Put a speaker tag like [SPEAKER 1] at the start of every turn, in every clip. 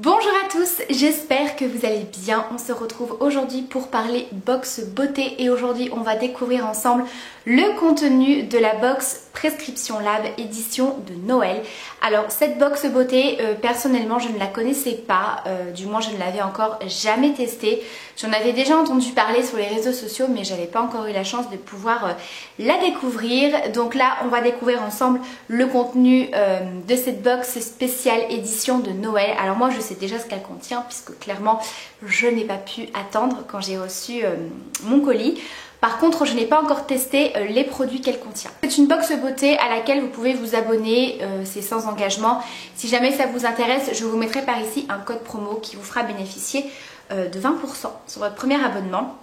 [SPEAKER 1] Bonjour à tous, j'espère que vous allez bien. On se retrouve aujourd'hui pour parler box beauté et aujourd'hui on va découvrir ensemble le contenu de la box Prescription Lab édition de Noël. Alors cette box beauté, personnellement je ne la connaissais pas, du moins je ne l'avais encore jamais testée. J'en avais déjà entendu parler sur les réseaux sociaux mais j'avais pas encore eu la chance de pouvoir la découvrir. Donc là on va découvrir ensemble le contenu de cette box spéciale édition de Noël. Alors moi je sais déjà ce qu'elle contient puisque clairement je n'ai pas pu attendre quand j'ai reçu mon colis. Par contre, je n'ai pas encore testé les produits qu'elle contient. C'est une box beauté à laquelle vous pouvez vous abonner, c'est sans engagement. Si jamais ça vous intéresse, je vous mettrai par ici un code promo qui vous fera bénéficier de 20% sur votre premier abonnement.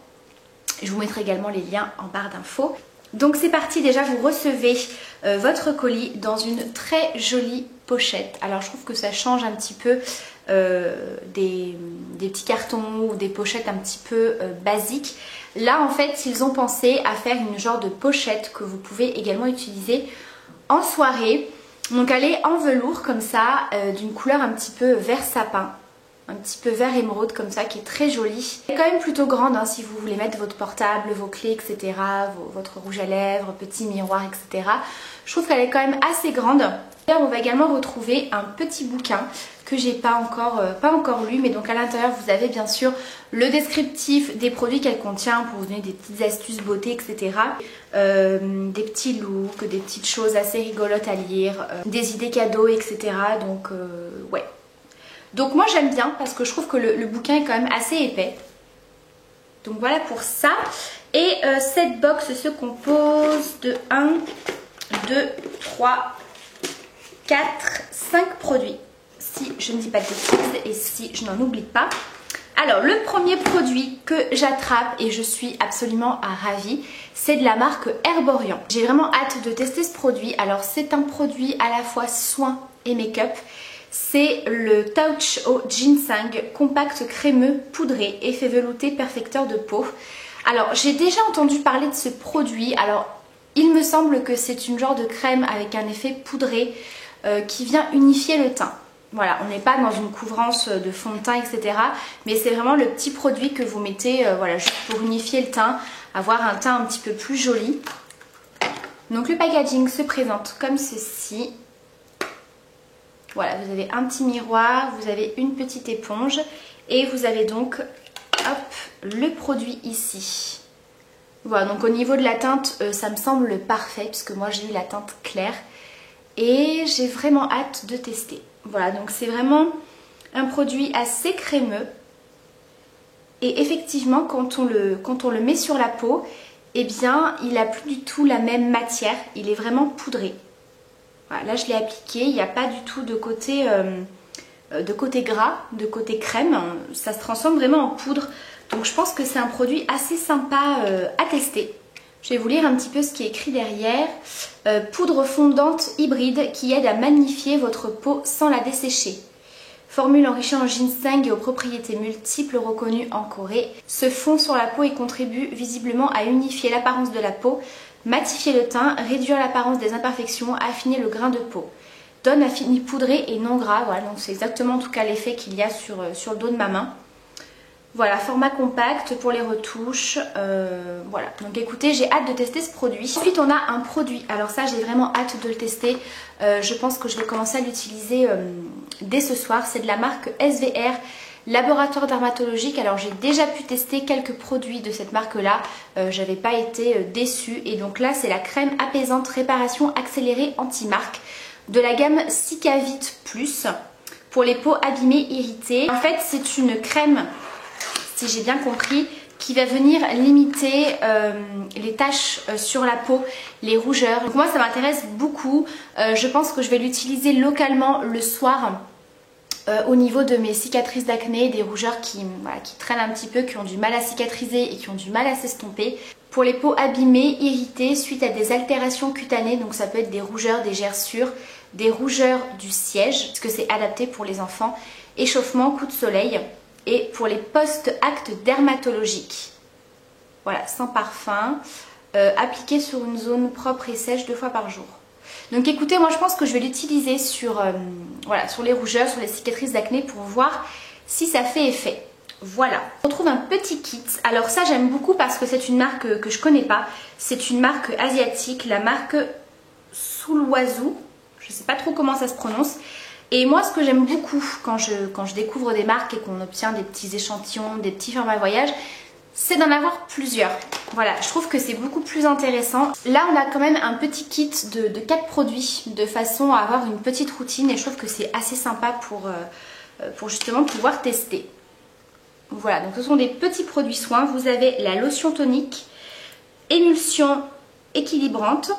[SPEAKER 1] Je vous mettrai également les liens en barre d'infos. Donc c'est parti, déjà vous recevez votre colis dans une très jolie pochette. Alors je trouve que ça change un petit peu des petits cartons ou des pochettes un petit peu basiques. Là en fait ils ont pensé à faire une genre de pochette que vous pouvez également utiliser en soirée. Donc elle est en velours comme ça, d'une couleur un petit peu vert sapin. Un petit peu vert émeraude comme ça qui est très jolie. Elle est quand même plutôt grande hein, si vous voulez mettre votre portable, vos clés, etc. Votre rouge à lèvres, petit miroir, etc. Je trouve qu'elle est quand même assez grande. Là, on va également retrouver un petit bouquin que j'ai pas encore lu. Mais donc à l'intérieur vous avez bien sûr le descriptif des produits qu'elle contient pour vous donner des petites astuces beauté, etc. Des petits looks, des petites choses assez rigolotes à lire, des idées cadeaux, etc. Donc ouais. Donc moi j'aime bien parce que je trouve que le bouquin est quand même assez épais. Donc voilà pour ça. Et cette box se compose de 1, 2, 3, 4, 5 produits. Si je ne dis pas de bêtises et si je n'en oublie pas. Alors le premier produit que j'attrape et je suis absolument ravie, c'est de la marque Herborian. J'ai vraiment hâte de tester ce produit. Alors c'est un produit à la fois soin et make-up. C'est le Touch au Ginseng compact crémeux poudré, effet velouté perfecteur de peau. Alors j'ai déjà entendu parler de ce produit. Alors il me semble que c'est une genre de crème avec un effet poudré qui vient unifier le teint. Voilà, on n'est pas dans une couvrance de fond de teint, etc. Mais c'est vraiment le petit produit que vous mettez voilà, juste pour unifier le teint, avoir un teint un petit peu plus joli. Donc le packaging se présente comme ceci. Voilà, vous avez un petit miroir, vous avez une petite éponge et vous avez donc hop, le produit ici. Voilà, donc au niveau de la teinte, ça me semble parfait puisque moi j'ai eu la teinte claire et j'ai vraiment hâte de tester. Voilà, donc c'est vraiment un produit assez crémeux et effectivement quand on le met sur la peau, eh bien il n'a plus du tout la même matière, il est vraiment poudré. Voilà, là je l'ai appliqué, il n'y a pas du tout de côté gras, de côté crème, ça se transforme vraiment en poudre. Donc je pense que c'est un produit assez sympa à tester. Je vais vous lire un petit peu ce qui est écrit derrière. Poudre fondante hybride qui aide à magnifier votre peau sans la dessécher. Formule enrichie en ginseng et aux propriétés multiples reconnues en Corée. Se fond sur la peau et contribue visiblement à unifier l'apparence de la peau, matifier le teint, réduire l'apparence des imperfections, affiner le grain de peau. Donne un fini poudré et non gras. Voilà, donc c'est exactement en tout cas l'effet qu'il y a sur le dos de ma main. Voilà, format compact pour les retouches. Voilà, donc écoutez, j'ai hâte de tester ce produit. Ensuite, on a un produit. Alors ça, j'ai vraiment hâte de le tester. Je pense que je vais commencer à l'utiliser dès ce soir. C'est de la marque SVR, Laboratoire dermatologique. Alors j'ai déjà pu tester quelques produits de cette marque-là. J'avais pas été déçue. Et donc là, c'est la crème apaisante réparation accélérée anti-marque de la gamme Cicavit Plus pour les peaux abîmées, irritées. En fait, c'est une crème, si j'ai bien compris, qui va venir limiter les taches sur la peau, les rougeurs. Donc moi ça m'intéresse beaucoup, je pense que je vais l'utiliser localement le soir au niveau de mes cicatrices d'acné, des rougeurs qui traînent un petit peu, qui ont du mal à cicatriser et qui ont du mal à s'estomper. Pour les peaux abîmées, irritées suite à des altérations cutanées, donc ça peut être des rougeurs, des gerçures, des rougeurs du siège, parce que c'est adapté pour les enfants, échauffement, coup de soleil. Et pour les post-actes dermatologiques, voilà, sans parfum, appliqué sur une zone propre et sèche 2 fois par jour. Donc écoutez, moi je pense que je vais l'utiliser sur, voilà, sur les rougeurs, sur les cicatrices d'acné pour voir si ça fait effet. Voilà, on retrouve un petit kit. Alors ça j'aime beaucoup parce que c'est une marque que je connais pas. C'est une marque asiatique, la marque Sulwhasoo. Je sais pas trop comment ça se prononce. Et moi ce que j'aime beaucoup quand je découvre des marques et qu'on obtient des petits échantillons, des petits formats voyage, c'est d'en avoir plusieurs. Voilà, je trouve que c'est beaucoup plus intéressant. Là on a quand même un petit kit de 4 produits de façon à avoir une petite routine et je trouve que c'est assez sympa pour justement pouvoir tester. Voilà, donc ce sont des petits produits soins. Vous avez la lotion tonique, émulsion équilibrante,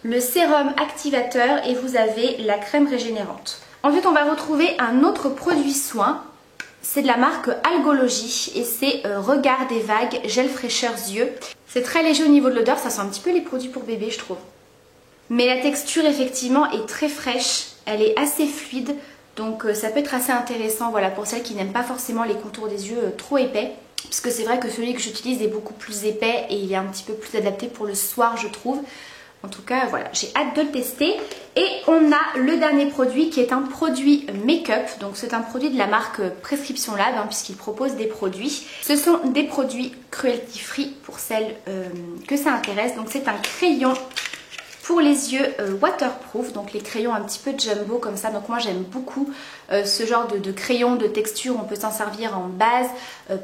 [SPEAKER 1] le sérum activateur et vous avez la crème régénérante. Ensuite on va retrouver un autre produit soin. C'est de la marque Algologie et c'est Regard des vagues gel fraîcheur yeux. C'est très léger au niveau de l'odeur, ça sent un petit peu les produits pour bébé je trouve. Mais la texture effectivement est très fraîche, elle est assez fluide. Donc ça peut être assez intéressant, voilà, pour celles qui n'aiment pas forcément les contours des yeux trop épais. Parce que c'est vrai que celui que j'utilise est beaucoup plus épais et il est un petit peu plus adapté pour le soir je trouve. En tout cas voilà, j'ai hâte de le tester. Et on a le dernier produit qui est un produit make-up. Donc c'est un produit de la marque Prescription Lab puisqu'il propose des produits. Ce sont des produits cruelty free pour celles que ça intéresse. Donc c'est un crayon pour les yeux waterproof, donc les crayons un petit peu jumbo comme ça. Donc moi j'aime beaucoup ce genre de crayon de texture. On peut s'en servir en base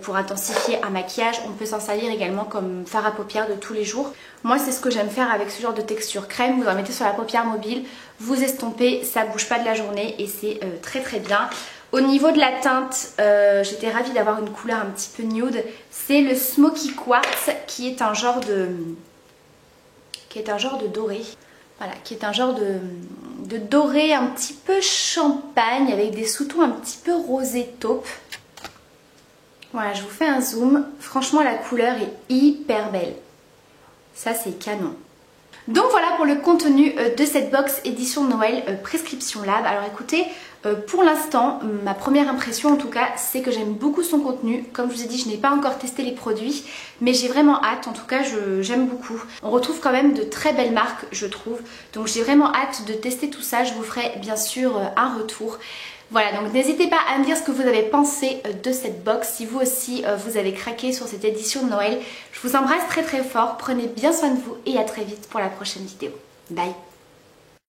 [SPEAKER 1] pour intensifier un maquillage. On peut s'en servir également comme fard à paupières de tous les jours. Moi c'est ce que j'aime faire avec ce genre de texture crème. Vous en mettez sur la paupière mobile, vous estompez, ça bouge pas de la journée et c'est très très bien. Au niveau de la teinte, j'étais ravie d'avoir une couleur un petit peu nude. C'est le Smoky Quartz qui est un genre de doré, voilà, qui est un genre de doré un petit peu champagne avec des sous-tons un petit peu rosé taupe. Voilà, je vous fais un zoom. Franchement, la couleur est hyper belle. Ça, c'est canon. Donc voilà pour le contenu de cette box édition de Noël Prescription Lab. Alors écoutez, pour l'instant, ma première impression en tout cas, c'est que j'aime beaucoup son contenu. Comme je vous ai dit, je n'ai pas encore testé les produits, mais j'ai vraiment hâte. En tout cas, j'aime beaucoup. On retrouve quand même de très belles marques, je trouve. Donc j'ai vraiment hâte de tester tout ça. Je vous ferai bien sûr un retour. Voilà, donc n'hésitez pas à me dire ce que vous avez pensé de cette box, si vous aussi vous avez craqué sur cette édition de Noël. Je vous embrasse très très fort, prenez bien soin de vous et à très vite pour la prochaine vidéo. Bye!